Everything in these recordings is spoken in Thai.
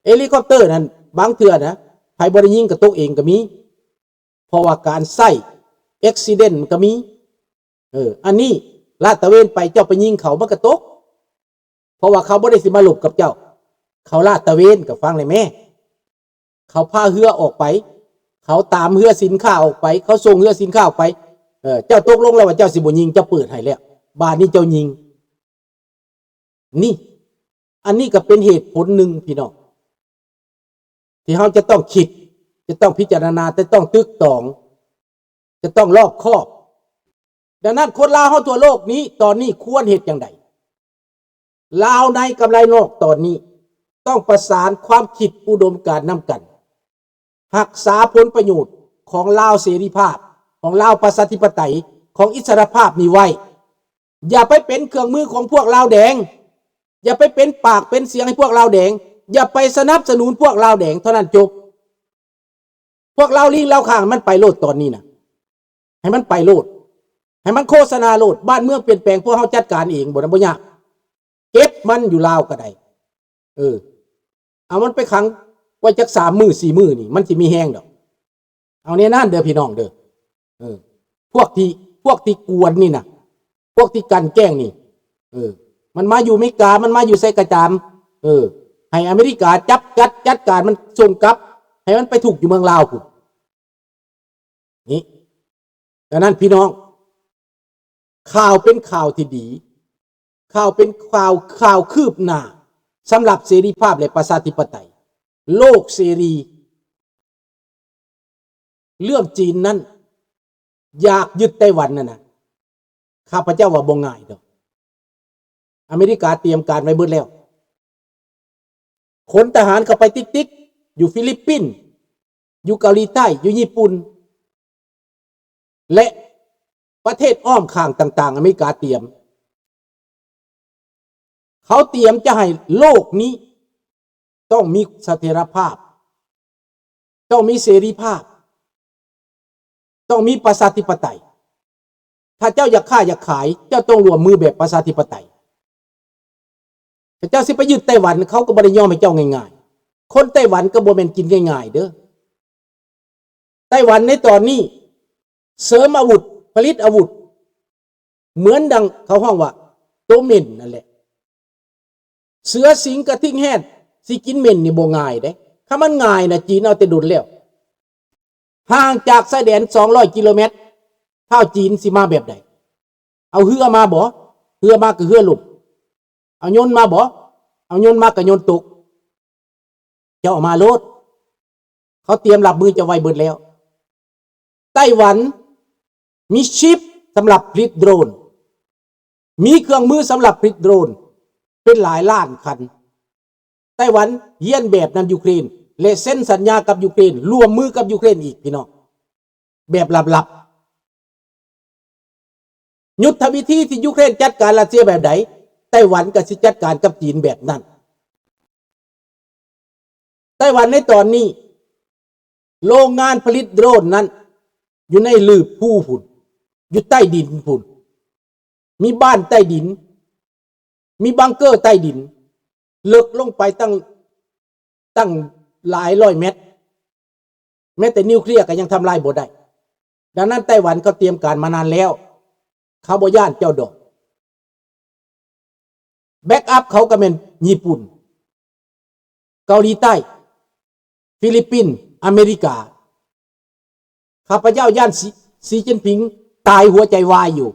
เฮลิคอปเตอร์นั้นบางเทื่อนะไผบ่ได้ยิงกระตกเองก็มีเพราะว่าการใส่อุบัติเหตุมันก็มีอันนี้ลาดตระเวนไปเจ้าไปยิงเขามันกระตกเพราะว่าเขาบ่ได้สิมาหลบกับเจ้าเขาลาดตระเวนกับฟังเลยแม่เขาพาเรือออกไปเขาตามเรือสินค้าออกไปเขาส่งเรือสินค้าออกไปเจ้าตกลงแล้วว่าเจ้าสิบ่ยิงเจ้าเปิดให้แล้วบ้านนี้เจ้ายิงนี่อันนี้ก็เป็นเหตุผลหนึ่งพี่น้องที่เราจะต้องคิดจะต้องพิจารณาจะต้องตึกตองจะต้องรอบคอบดังนั้นคนลาวเฮาทั่วโลกนี้ตอนนี้ควรเหตุอย่างใดลาวในกับลาวนอกตอนนี้ต้องประสานความคิดอุดมการณ์นำกันรักษาผลประโยชน์ของลาวเสรีภาพของลาวประชาธิปไตยของอิสรภาพนี้ไว้อย่าไปเป็นเครื่องมือของพวกลาวแดงอย่าไปเป็นปากเป็นเสียงให้พวกลาวแดงอย่าไปสนับสนุนพวกลาวแดงเท่านั้นจบพวกลาวลิงลาวข้างมันไปโลดตอนนี้นะให้มันไปโลดให้มันโฆษณาโลดบ้านเมืองเปลี่ยนแปลงพวกเฮาจัดการเองบ่ได้บ่ยากเก็บมันอยู่ลาวก็ได้เอามันไปขังไว้จัก3 มื้อ 4 มื้อนี่มันสิมีแห้งดอกเอาเนี่ยนั่นเด้อพี่น้องเด้อพวกที่กวนนี่นะพวกที่กันแกล้งนี่มันมาอยู่อเมริกามันมาอยู่ไสกระจามให้อเมริกาจัดการมันส่งกลับให้มันไปถูกอยู่เมืองลาวพุ่นนี่ดังนั้นพี่น้องข่าวเป็นข่าวที่ดีข่าวเป็นข่าวคืบหน้าสำหรับเสรีภาพและประชาธิปไตยโลกเสรีเรื่องจีนนั้นอยากยึดไต้หวันนั่นนะข้าพเจ้าว่าบ่ง่ายดอกอเมริกาเตรียมการไว้เบิดแล้วขนทหารเข้าไปติ๊กอยู่ฟิลิปปินส์อยู่เกาหลีใต้อยู่ญี่ปุ่นและประเทศอ้อมข้างต่างๆอเมริกาเตรียมเขาเตรียมจะให้โลกนี้ต้องมีเสถียรภาพต้องมีเสรีภาพต้องมีประชาธิปไตยถ้าเจ้าอยากฆ่าอยากขายเจ้าต้องรวมมือแบบประชาธิปไตยเจ้าสิไปยึดไต้หวันเขาก็บ่ได้ยอมให้เจ้าง่ายๆคนไต้หวันก็บ่แม่นกินง่ายๆเด้อไต้หวันในตอนนี้เสริมอาวุธผลิตอาวุธเหมือนดังเขาห้องว่าโตเม่นนั่นแหละเสือสิงกระทิงแฮดสิกินเม่นนี่บ่ง่ายเด้ถ้ามันง่ายนะจีนเอาแต่ดุลแล้วห่างจากชายแดน200 กิโลเมตรเท่าจีนสิมาแบบใดเอาเรือมาบ่เรือมาก็เรือล่มเอายนต์มาบ่เอายนต์มาก็ยนต์ตกเจ้ามาโลดเขาเตรียมรับมือจะไว้เบิดแล้วไต้หวันมีชิปสำหรับผลิตโดรนมีเครื่องมือสำหรับผลิตโดรนเป็นหลายล้านคันไต้หวันเยียนแบบนำยูเครนและเซ็นสัญญากับยูเครนร่วมมือกับยูเครนอีกพี่น้องแบบลับๆยุทธวิธีที่ยูเครนจัดการรัสเซียแบบไหนไต้หวันก็สิจัดการกับจีนแบบนั้นไต้หวันในตอนนี้โรงงานผลิตโดรนนั้นอยู่ในลืบภูฝุ่นอยู่ใต้ดินฝุ่นมีบ้านใต้ดินมีบังเกอร์ใต้ดินลึกลงไปตั้งหลายร้อยเมตรแม้แต่นิวเคลียร์ก็ยังทำลายบ่ได้ดังนั้นไต้หวันเขาเตรียมการมานานแล้วเขาบ่ย่านเจ้าดอกแบ็กอัพเขาก็เป็นญี่ปุ่นเกาหลีใต้ฟิลิปปินส์อเมริกาข้าพเจ้าย่านสีจิ้นผิงตายหัวใจวายอยู่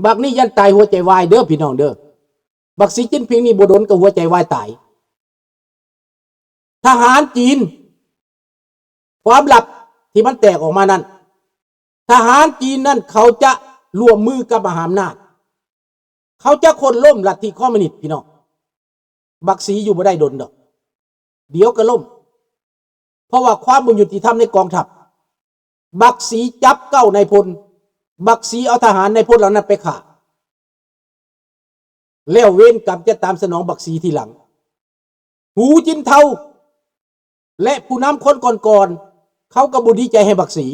บักนี่ย่านตายหัวใจวายเด้อพี่น้องเด้อบักสีจิ้นผิงนี่บ่โดนกับหัวใจวายตายทหารจีนความลับที่มันแตกออกมานั้นทหารจีนนั่นเขาจะร่วมมือกับมหาอำนาจเขาจะคนล่มลัทธิคอมมิวนิสต์พี่น้องบักสีอยู่บ่ได้ดนดอกเดี๋ยวก็ล่มเพราะว่าความบ่ยุติธรรมในกองทัพบักสีจับเก้านายพลบักสีเอาทหารนายพลเหล่านั้นไปฆ่าแล้วเวรกรรมจะตามสนองบักสีทีหลังหูจินเทาและผู้นำคนก่อนๆเขาก็บ่ดีใจให้บักสี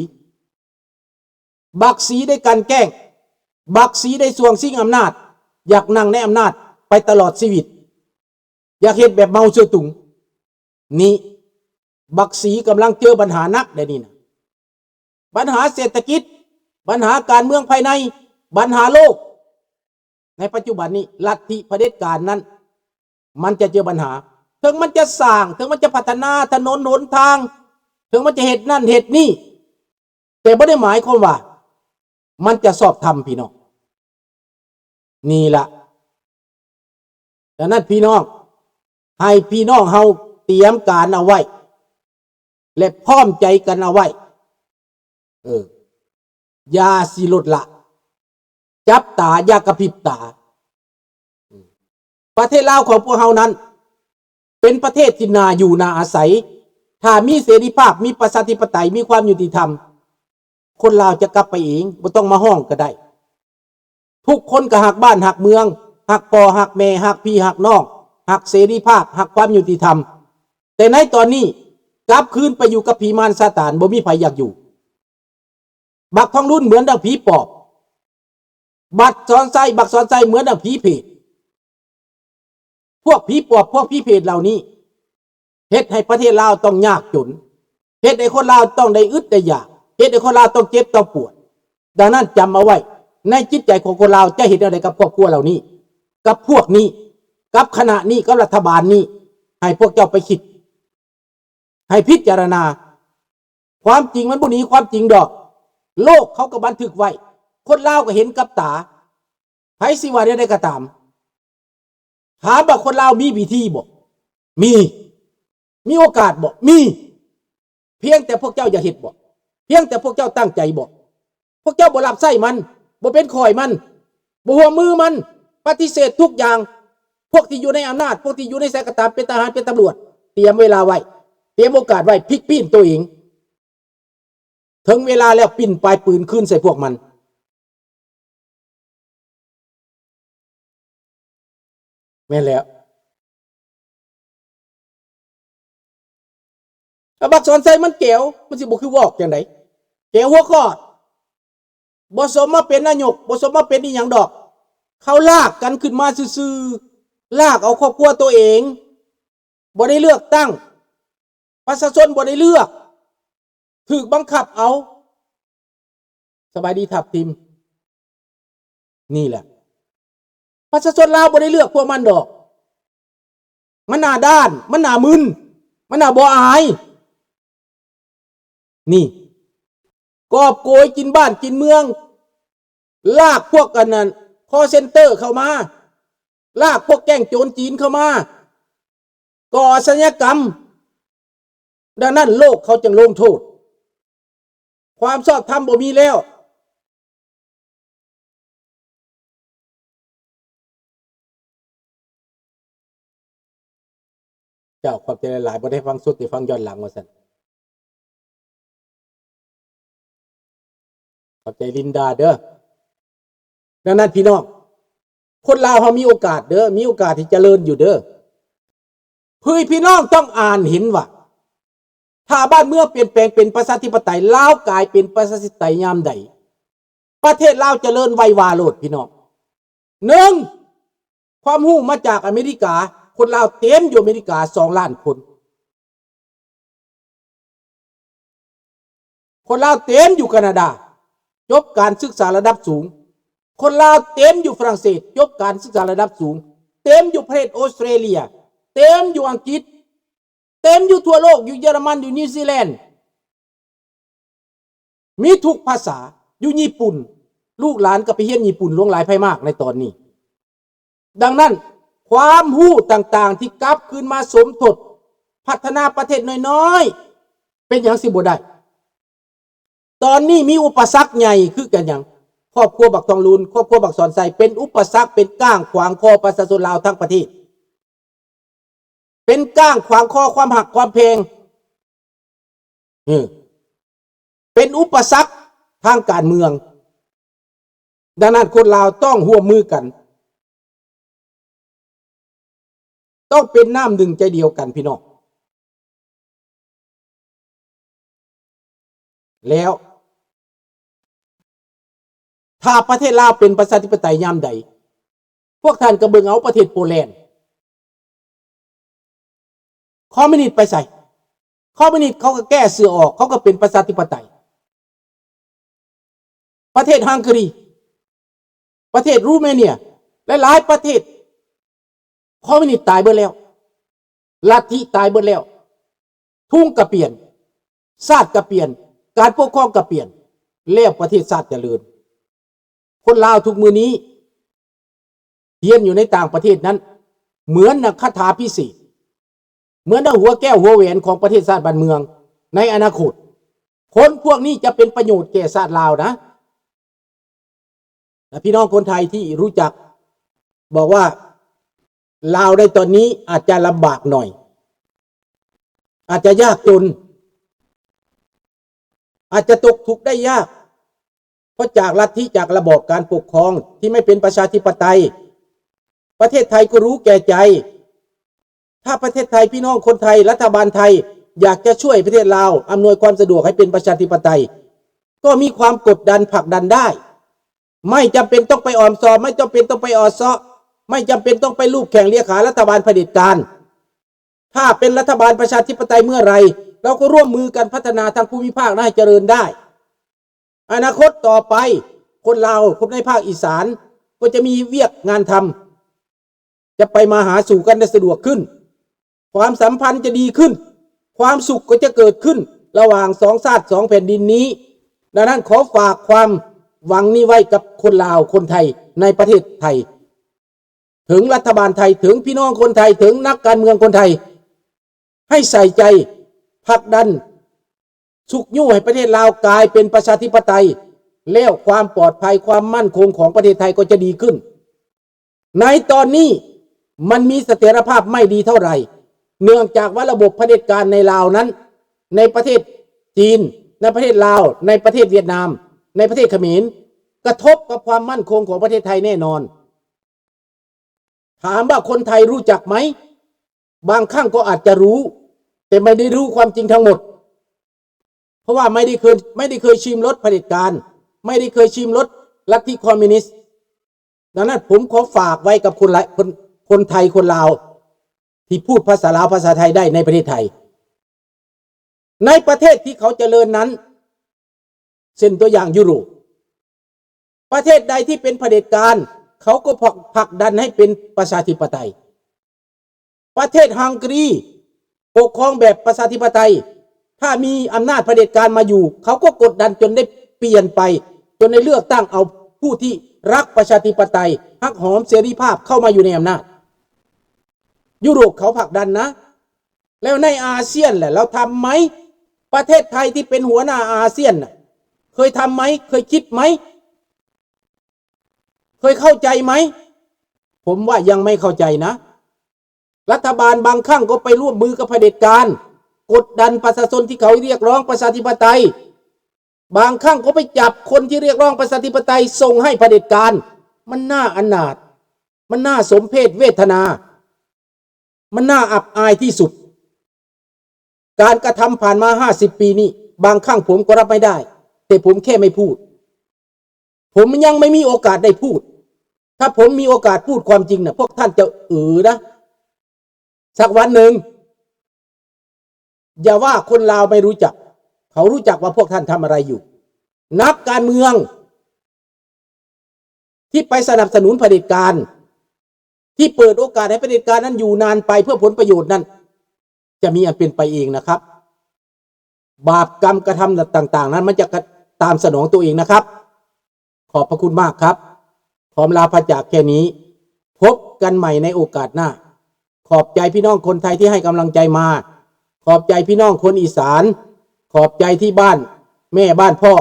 ได้กันแกล้งบักสีได้สวงชิงอำนาจอยากนั่งในอำนาจไปตลอดชีวิตอยากเฮ็ดแบบเมาเสือตุง นี่บักสีกำลังเจอปัญหานักเดี๋ยวนี้นะปัญหาเศรษฐกิจปัญหาการเมืองภายในปัญหาโลกในปัจจุบันนี้ลัทธิเผด็จการนั้นมันจะเจอปัญหาถึงมันจะสร้างถึงมันจะพัฒนาถนนหนทางถึงมันจะเหตุนั่นเหตุนี่แต่ไม่ได้หมายความว่ามันจะสอบทำพี่น้องนี่ละดังนั้นพี่น้องให้พี่น้องเฮาเตรียมการเอาไว้และพร้อมใจกันเอาไว้อย่าสิลดละจับตาอย่ากระพริบตาประเทศลาวของพวกเฮานั้นเป็นประเทศที่น่าอยู่น่าอาศัยถ้ามีเสรีภาพมีประชาธิปไตยมีความยุติธรรมคนลาวจะกลับไปเองบ่ต้องมาห้องก็ได้ทุกคนก็หักบ้านหักเมืองหักพ่อหักแม่หักพี่หักน้องหักเสรีภาพหักความยุติธรรมแต่ในตอนนี้กลับคืนไปอยู่กับผีมารซาตานบ่มีไผอยากอยู่บักทองรุ่นเหมือนดังผีปอบบักสอนไส้เหมือนดังผีเพศพวกผีปอบพวกผีเพศเหล่านี้เฮ็ดให้ประเทศลาวต้องยากจนเฮ็ดให้คนลาวต้องได้อึดได้อยากเฮ็ดให้คนลาวต้องเจ็บต้องปวดดังนั้นจำเอาไว้ในจิตใจของคนลาวจะเห็นอะไรกับครอบครัวเหล่านี้กับพวกนี้กับคณะนี้กับรัฐบาลนี้ให้พวกเจ้าไปคิดให้พิจารณาความจริงมันบ่หนีความจริงดอกโลกเขาก็บันทึกไว้คนลาวก็เห็นกับตาไผสิว่าได้ก็ตามถามว่าคนลาวมีวิธีบ่มีโอกาสบ่มีเพียงแต่พวกเจ้าอย่าเฮ็ดบ่เพียงแต่พวกเจ้าตั้งใจบ่พวกเจ้าบ่รับใช้มันบ่เป็นข่อยมันบ่หัวมือมันปฏิเสธทุกอย่างพวกที่อยู่ในอำนาจพวกที่อยู่ในสายกระตามเป็นทหารเป็นตำรวจเตรียมเวลาไว้เตรียมโอกาสไว้พลิกปีนตัวเองถึงเวลาแล้วปิ้นปลายปืนขึ้นใส่พวกมันแม่นแล้วบักสอนใส่มันแก้วมันสิบ่คือวอกจังได๋แก้วหัวข้อบ่สมมาเป็นนายกบ่สมมาเป็นอีหยังดอกเขาลากกันขึ้นมาซื่อๆลากเอาครอบครัวตัวเองบ่ได้เลือกตั้งประชาชนบ่ได้เลือกถูกบังคับเอาสบายดีทับทิมนี่แหละประชาชนลาวบ่ได้เลือกพวกมันดอกมันหน้าด้านมันหน้ามึนมันหน้าบ่อายนี่กอบโกยกินบ้านกินเมืองลากพวกกันนั้นคอเซ็นเตอร์เข้ามาลากพวกแก๊งโจรจีนเข้ามาก่ออาชญากรรมดังนั้นโลกเขาจึงลงโทษความชอบธรรมบ่มีแล้วเจ้าขอบใจหลายๆบ่ได้ฟังสดแต่ฟังย้อนหลังว่าซั่นขอบใจลินดาเด้อดังนั้นพี่น้องคนลาวเฮามีโอกาสเด้อมีโอกาสที่เจริญอยู่เด้อพี่น้องต้องอ่านเห็นว่าถ้าบ้านเมืองเปลี่ยนแปลงเป็นประชาธิปไตยลาวกลายเป็นประชาธิปไตยยามใดประเทศลาวเจริญไววาโลดพี่น้อง1ความรู้มาจากอเมริกาคนลาวเต็มอยู่อเมริกา2 ล้านคนคนลาวเต็มอยู่แคนาดาจบการศึกษาระดับสูงคนลาวเต็มอยู่ฝรั่งเศสจบการศึกษาระดับสูงเต็มอยู่ประเทศออสเตรเลียเต็มอยู่อังกฤษเต็มอยู่ทั่วโลกอยู่เยอรมันอยู่นิวซีแลนด์มีทุกภาษาอยู่ญี่ปุ่นลูกหลานก็ไปเรียนญี่ปุ่นหลวงหลายไผมากในตอนนี้ดังนั้นความรู้ต่างๆที่กลับคืนมาสมทบพัฒนาประเทศน้อยๆเป็นอย่างสิบ่ได้ตอนนี้มีอุปสรรคใหญ่คือกันอย่างครอบครัวบักทองลูนครอบครัวบักสอนไซเป็นอุปสรรคเป็นก้างขวางคอประชาชนลาวทั้งประเทศเป็นก้างขวางคอความหักความเพลงเป็นอุปสรรคทางการเมืองดังนั้นคนลาวต้องร่วมมือกันต้องเป็นน้ำหนึ่งใจเดียวกันพี่น้องแล้วถ้าประเทศลาวเป็นประชาธิปไตยยามใดพวกท่านก็เบิ่งเอาประเทศโปแลนด์ คอมมิวนิสต์ไปใส่คอมมิวนิสต์เขาก็แก้เสือออกเขาก็เป็นประชาธิปไตยประเทศฮังการีประเทศรูเมเนียและหลายประเทศคอมมิวนิสต์ตายเบิดแล้วลัทธิตายเบิดแล้วทุ่งก็เปลี่ยนชาติก็เปลี่ยนการปกครองก็เปลี่ยนแล้วประเทศชาติเจริญคนลาวทุกมือนี้เรียนอยู่ในต่างประเทศนั้นเหมือนนักคาถาพิเศษเหมือนหัวแก้วหัวแหวนของประเทศชาติบ้านเมืองในอนาคตคนพวกนี้จะเป็นประโยชน์แก่ชาติลาวนะพี่น้องคนไทยที่รู้จักบอกว่าลาวในตอนนี้อาจจะลำบากหน่อยอาจจะยากจนอาจจะตกทุกข์ได้ยากเพราะจากลัทธิจากระบอบการปกครองที่ไม่เป็นประชาธิปไตยประเทศไทยก็รู้แก่ใจถ้าประเทศไทยพี่น้องคนไทยรัฐบาลไทยอยากจะช่วยประเทศลาวอำนวยความสะดวกให้เป็นประชาธิปไตยก็มีความกดดันผลักดันได้ไม่จำเป็นต้องไปออมซอไม่จำเป็นต้องไปออซอไม่จำเป็นต้องไปลูบแข่งเลียขารัฐบาลเผด็จการถ้าเป็นรัฐบาลประชาธิปไตยเมื่อไรเราก็ร่วมมือกันพัฒนาทางภูมิภาคให้เจริญได้อนาคตต่อไปคนลาวคนในภาคอีสานก็จะมีเวียกงานทำจะไปมาหาสู่กันได้สะดวกขึ้นความสัมพันธ์จะดีขึ้นความสุขก็จะเกิดขึ้นระหว่างสองชาติสองแผ่นดินนี้ดังนั้นขอฝากความหวังนี้ไว้กับคนลาวคนไทยในประเทศไทยถึงรัฐบาลไทยถึงพี่น้องคนไทยถึงนักการเมืองคนไทยให้ใส่ใจผลักดันสุกยุ่ให้ประเทศลาวกลายเป็นประชาธิปไตยแล้วความปลอดภัยความมั่นคงของประเทศไทยก็จะดีขึ้นในตอนนี้มันมีเสถียรภาพไม่ดีเท่าไหร่เนื่องจากว่าระบบเผด็จการในลาวนั้นในประเทศจีนในประเทศลาวในประเทศเวียดนามในประเทศเขมรกระทบกับความมั่นคงของประเทศไทยแน่นอนถามว่าคนไทยรู้จักไหมบางครั้งก็อาจจะรู้แต่ไม่ได้รู้ความจริงทั้งหมดเพราะว่าไม่ได้เคยชิมรสเผด็จการไม่ได้เคยชิมรสลัทธิคอมมิวนิสต์ดังนั้นผมขอฝากไว้กับคนไทยคนลาวที่พูดภาษาลาวภาษาไทยได้ในประเทศไทยในประเทศที่เขาเจริญนั้นเช่นตัวอย่างยุโรปประเทศใดที่เป็นเผด็จการเขาก็ผลักดันให้เป็นประชาธิปไตยประเทศฮังการีปกครองแบบประชาธิปไตยถ้ามีอำนาจเผด็จการมาอยู่เขาก็กดดันจนได้เปลี่ยนไปจนในเลือกตั้งเอาผู้ที่รักประชาธิปไตยฮักหอมเสรีภาพเข้ามาอยู่ในอำนาจยุโรปเขาผลักดันนะแล้วในอาเซียนแหละเราทำไหมประเทศไทยที่เป็นหัวหน้าอาเซียนเคยทำไหมเคยคิดไหมเคยเข้าใจไหมผมว่ายังไม่เข้าใจนะรัฐบาลบางครั้งก็ไปร่วมมือกับเผด็จการกดดันประชาชนที่เขาเรียกร้องประชาธิปไตยบางครั้งก็ไปจับคนที่เรียกร้องประชาธิปไตยส่งให้เผด็จการมันน่าอนาถมันน่าสมเพชเวทนามันน่าอับอายที่สุดการกระทำผ่านมา50 ปีนี้บางครั้งผมก็รับไม่ได้แต่ผมแค่ไม่พูดผมยังไม่มีโอกาสได้พูดถ้าผมมีโอกาสพูดความจริงนะพวกท่านจะนะสักวันหนึ่งอย่าว่าคนลาวไม่รู้จักเขารู้จักว่าพวกท่านทำอะไรอยู่นักการเมืองที่ไปสนับสนุนเผด็จการที่เปิดโอกาสให้เผด็จการนั้นอยู่นานไปเพื่อผลประโยชน์นั้นจะมีอันเป็นไปเองนะครับบาปกรรมกระทำต่างๆนั้นมันจะตามสนองตัวเองนะครับขอบพระคุณมากครับขอลาพระจากแค่นี้พบกันใหม่ในโอกาสหน้าขอบใจพี่น้องคนไทยที่ให้กำลังใจมาขอบใจพี่น้องคนอีสานขอบใจที่บ้านแม่บ้านพ่อ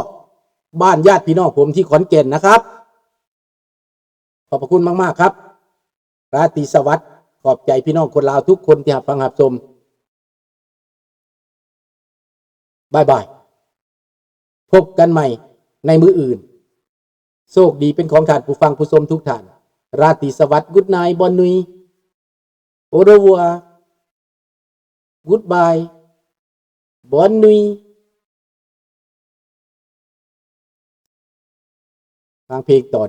บ้านญาติพี่น้องผมที่ขอนแก่นนะครับขอบพระคุณมากๆครับราตรีสวัสดิ์ขอบใจพี่น้องคนลาวทุกคนที่ฟังชมบายบายพบกันใหม่ในมื้ออื่นโชคดีเป็นของท่านผู้ฟังผู้ชมทุกท่านราตรีสวัสดิ์กุดไนบอนนุยโอเรวัวกุดบายบอนนุยฟังเพลงต่อ